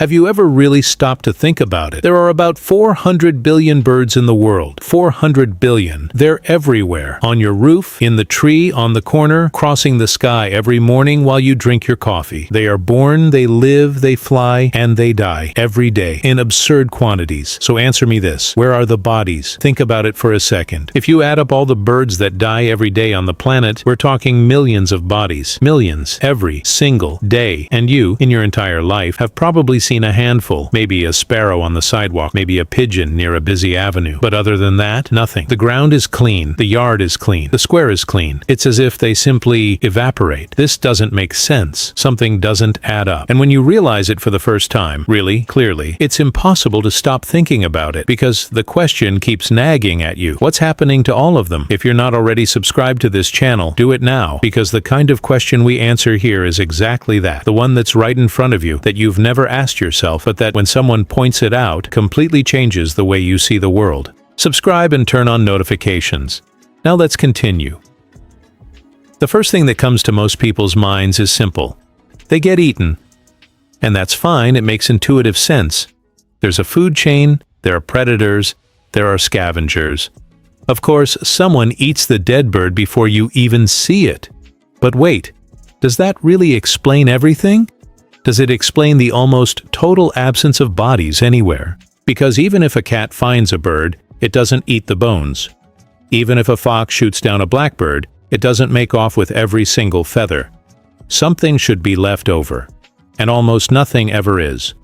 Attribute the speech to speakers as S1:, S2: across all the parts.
S1: Have you ever really stopped to think about it? There are about 400 billion birds in the world. 400 billion. They're everywhere. On your roof, in the tree, on the corner, crossing the sky every morning while you drink your coffee. They are born, they live, they fly, and they die every day in absurd quantities. So answer me this. Where are the bodies? Think about it for a second. If you add up all the birds that die every day on the planet, we're talking millions of bodies. Millions. Every single day. And you, in your entire life, have probably seen a handful. Maybe a sparrow on the sidewalk, maybe a pigeon near a busy avenue. But other than that, nothing. The ground is clean. The yard is clean. The square is clean. It's as if they simply evaporate. This doesn't make sense. Something doesn't add up. And when you realize it for the first time, really, clearly, it's impossible to stop thinking about it because the question keeps nagging at you. What's happening to all of them? If you're not already subscribed to this channel, do it now, because the kind of question we answer here is exactly that. The one that's right in front of you, that you've never asked yourself, but that when someone points it out, completely changes the way you see the world. Subscribe and turn on notifications. Now let's continue. The first thing that comes to most people's minds is simple. They get eaten. And that's fine, it makes intuitive sense. There's a food chain, there are predators, there are scavengers. Of course, someone eats the dead bird before you even see it. But wait, does that really explain everything? Does it explain the almost total absence of bodies anywhere? Because even if a cat finds a bird, it doesn't eat the bones. Even if a fox shoots down a blackbird, it doesn't make off with every single feather. Something should be left over, and almost nothing ever is.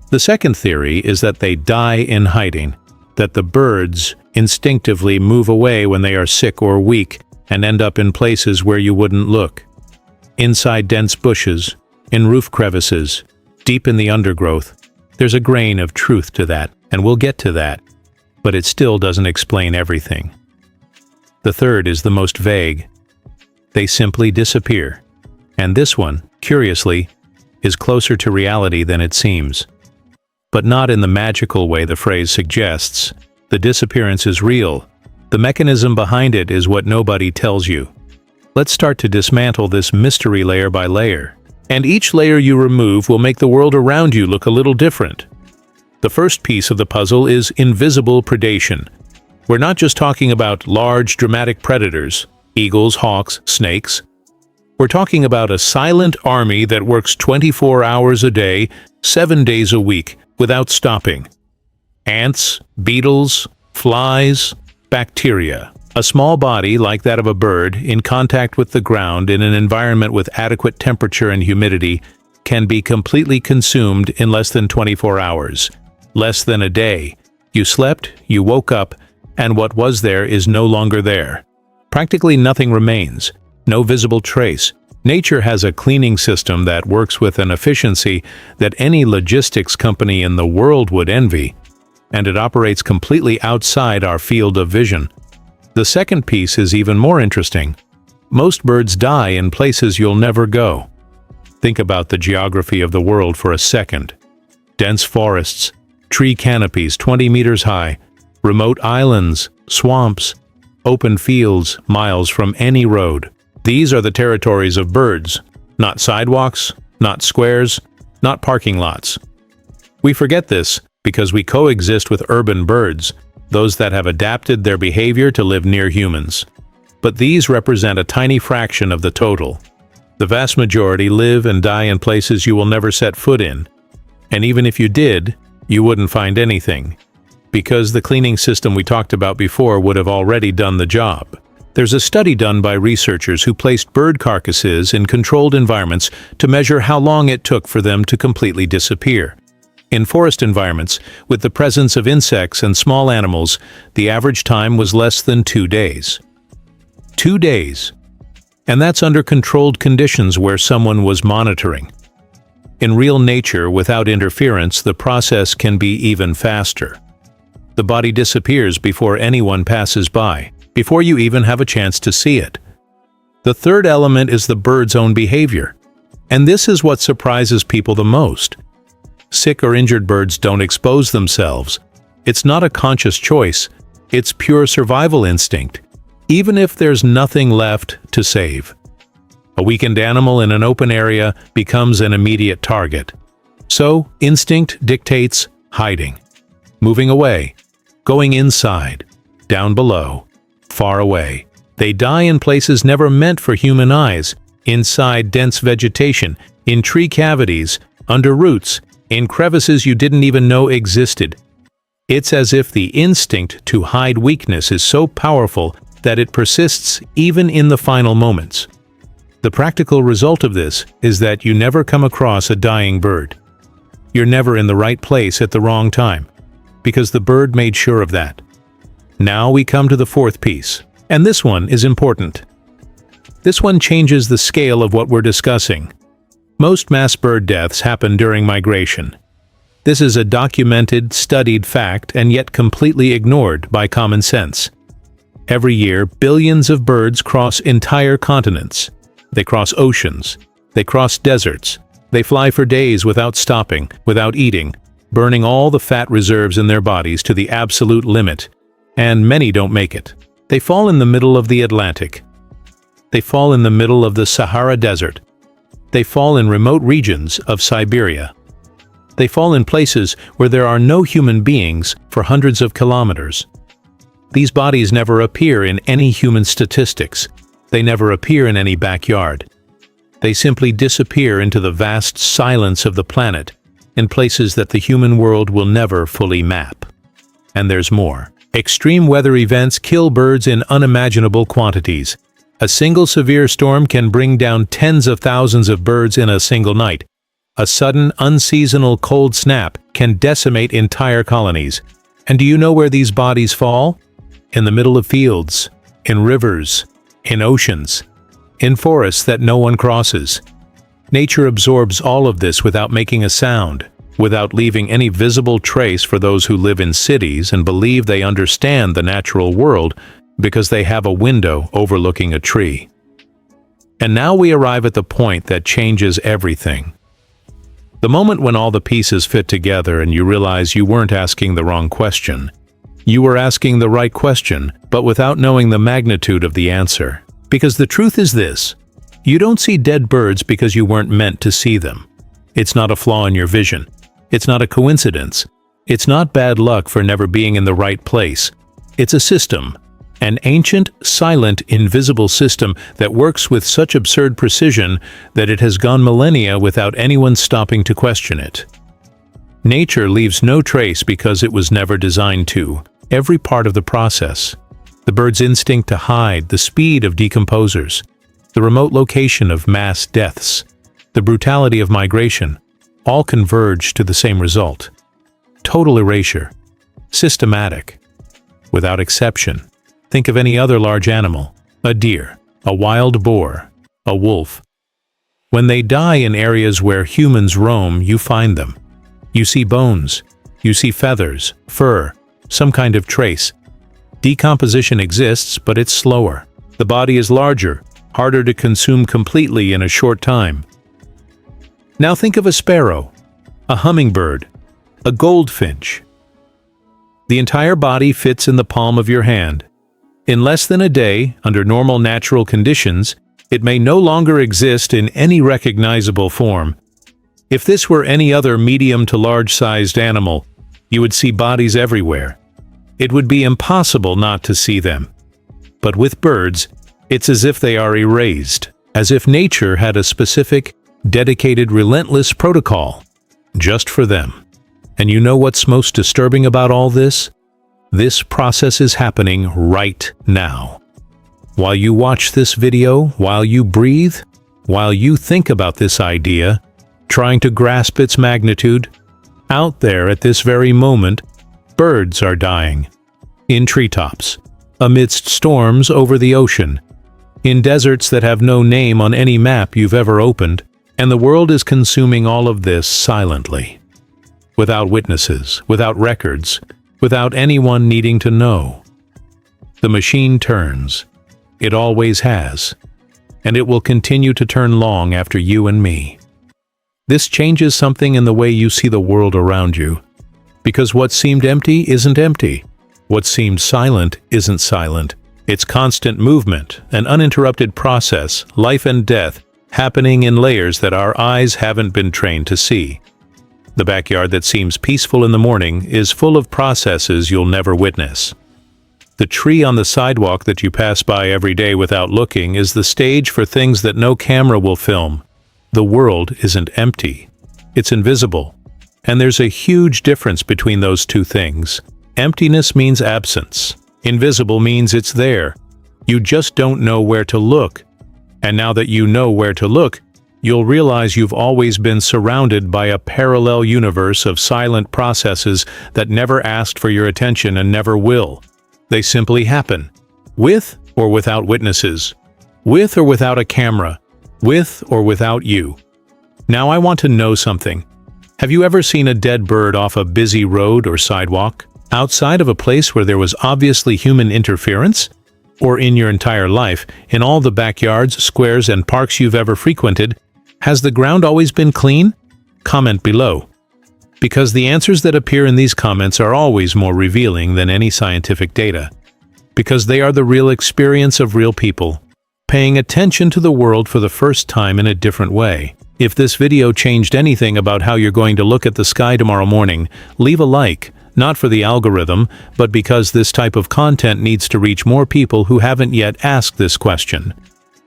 S1: The second theory is that they die in hiding, that the birds instinctively move away when they are sick or weak and end up in places where you wouldn't look. Inside dense bushes, in roof crevices, deep in the undergrowth. There's a grain of truth to that, and we'll get to that, but it still doesn't explain everything. The third is the most vague. They simply disappear. And this one, curiously, is closer to reality than it seems. But not in the magical way the phrase suggests. The disappearance is real. The mechanism behind it is what nobody tells you. Let's start to dismantle this mystery layer by layer. And each layer you remove will make the world around you look a little different. The first piece of the puzzle is invisible predation. We're not just talking about large, dramatic predators, eagles, hawks, snakes. We're talking about a silent army that works 24 hours a day, 7 days a week, without stopping. Ants, beetles, flies, bacteria. A small body like that of a bird, in contact with the ground in an environment with adequate temperature and humidity, can be completely consumed in less than 24 hours. Less than a day. You slept, you woke up, and what was there is no longer there. Practically nothing remains. No visible trace. Nature has a cleaning system that works with an efficiency that any logistics company in the world would envy, and it operates completely outside our field of vision. The second piece is even more interesting. Most birds die in places you'll never go. Think about the geography of the world for a second. Dense forests, tree canopies 20 meters high, remote islands, swamps, open fields miles from any road. These are the territories of birds, not sidewalks, not squares, not parking lots. We forget this because we coexist with urban birds, those that have adapted their behavior to live near humans. But these represent a tiny fraction of the total. The vast majority live and die in places you will never set foot in. And even if you did, you wouldn't find anything, because the cleaning system we talked about before would have already done the job. There's a study done by researchers who placed bird carcasses in controlled environments to measure how long it took for them to completely disappear. In forest environments, with the presence of insects and small animals, the average time was less than 2 days. 2 days. And that's under controlled conditions where someone was monitoring. In real nature, without interference, the process can be even faster. The body disappears before anyone passes by, before you even have a chance to see it. The third element is the bird's own behavior. And this is what surprises people the most. Sick or injured birds don't expose themselves. It's not a conscious choice. It's pure survival instinct, even if there's nothing left to save. A weakened animal in an open area becomes an immediate target. So, instinct dictates hiding, moving away, going inside, down below, far away. They die in places never meant for human eyes, inside dense vegetation, in tree cavities, under roots, in crevices you didn't even know existed. It's as if the instinct to hide weakness is so powerful that it persists even in the final moments. The practical result of this is that you never come across a dying bird. You're never in the right place at the wrong time, because the bird made sure of that. Now we come to the fourth piece, and this one is important. This one changes the scale of what we're discussing. Most mass bird deaths happen during migration. This is a documented, studied fact and yet completely ignored by common sense. Every year, billions of birds cross entire continents. They cross oceans. They cross deserts. They fly for days without stopping, without eating, burning all the fat reserves in their bodies to the absolute limit. And many don't make it. They fall in the middle of the Atlantic. They fall in the middle of the Sahara Desert. They fall in remote regions of Siberia. They fall in places where there are no human beings for hundreds of kilometers. These bodies never appear in any human statistics. They never appear in any backyard. They simply disappear into the vast silence of the planet, in places that the human world will never fully map. And there's more. Extreme weather events kill birds in unimaginable quantities. A single severe storm can bring down tens of thousands of birds in a single night. A sudden, unseasonal cold snap can decimate entire colonies. And do you know where these bodies fall? In the middle of fields, in rivers, in oceans, in forests that no one crosses. Nature absorbs all of this without making a sound, without leaving any visible trace for those who live in cities and believe they understand the natural world because they have a window overlooking a tree. And now we arrive at the point that changes everything. The moment when all the pieces fit together and you realize you weren't asking the wrong question. You were asking the right question, but without knowing the magnitude of the answer. Because the truth is this: you don't see dead birds because you weren't meant to see them. It's not a flaw in your vision. It's not a coincidence. It's not bad luck for never being in the right place. It's a system. An ancient, silent, invisible system that works with such absurd precision that it has gone millennia without anyone stopping to question it. Nature leaves no trace because it was never designed to. Every part of the process, the bird's instinct to hide, the speed of decomposers, the remote location of mass deaths, the brutality of migration, all converge to the same result. Total erasure. Systematic. Without exception. Think of any other large animal, a deer, a wild boar, a wolf. When they die in areas where humans roam, you find them. You see bones, you see feathers, fur, some kind of trace. Decomposition exists, but it's slower. The body is larger, harder to consume completely in a short time. Now think of a sparrow, a hummingbird, a goldfinch. The entire body fits in the palm of your hand. In less than a day, under normal natural conditions, it may no longer exist in any recognizable form. If this were any other medium to large-sized animal, you would see bodies everywhere. It would be impossible not to see them. But with birds, it's as if they are erased, as if nature had a specific, dedicated, relentless protocol just for them. And you know what's most disturbing about all this? This process is happening right now. While you watch this video, while you breathe, while you think about this idea, trying to grasp its magnitude, out there at this very moment, birds are dying. In treetops, amidst storms over the ocean, in deserts that have no name on any map you've ever opened, and the world is consuming all of this silently. Without witnesses, without records, without anyone needing to know. The machine turns. It always has. And it will continue to turn long after you and me. This changes something in the way you see the world around you. Because what seemed empty isn't empty. What seemed silent isn't silent. It's constant movement, an uninterrupted process, life and death, happening in layers that our eyes haven't been trained to see. The backyard that seems peaceful in the morning is full of processes you'll never witness. The tree on the sidewalk that you pass by every day without looking is the stage for things that no camera will film. The world isn't empty. It's invisible. And there's a huge difference between those two things. Emptiness means absence. Invisible means it's there. You just don't know where to look. And now that you know where to look, you'll realize you've always been surrounded by a parallel universe of silent processes that never asked for your attention and never will. They simply happen, with or without witnesses, with or without a camera, with or without you. Now I want to know something. Have you ever seen a dead bird off a busy road or sidewalk, outside of a place where there was obviously human interference? Or in your entire life, in all the backyards, squares, and parks you've ever frequented, has the ground always been clean? Comment below. Because the answers that appear in these comments are always more revealing than any scientific data. Because they are the real experience of real people, paying attention to the world for the first time in a different way. If this video changed anything about how you're going to look at the sky tomorrow morning, leave a like, not for the algorithm, but because this type of content needs to reach more people who haven't yet asked this question.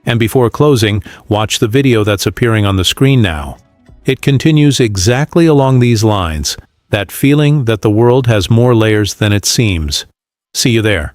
S1: And before closing, watch the video that's appearing on the screen now. It continues exactly along these lines, that feeling that the world has more layers than it seems. See you there.